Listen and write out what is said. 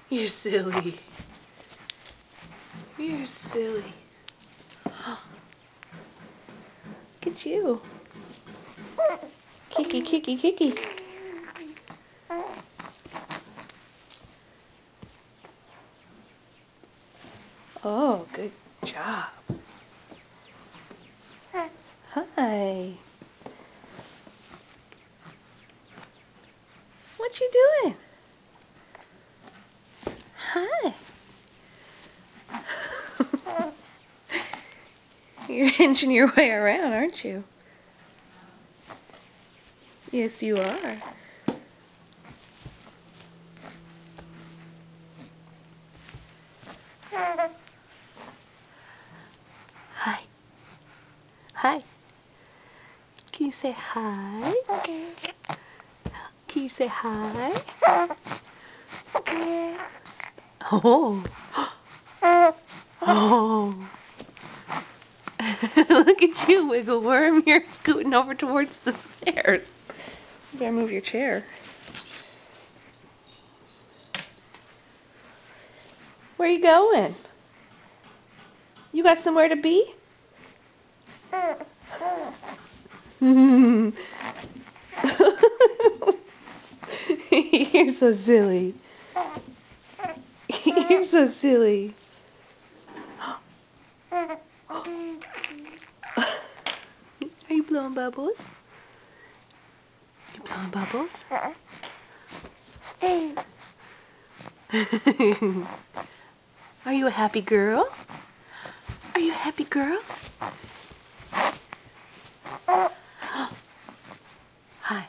You're silly. You're silly. Look at you. Kiki, Kiki, Kiki. Oh, good job. Hi. What you doing? Hi. You're inching your way around, aren't you? Yes, you are. Hi. Hi. Can you say hi? Can you say hi? Oh. Oh. Look at you, wiggle worm. You're scooting over towards the stairs. You better move your chair. Where are you going? You got somewhere to be? You're so silly. You're so silly. Are you blowing bubbles? You blowing bubbles? Are you a happy girl? Are you a happy girl? Hi.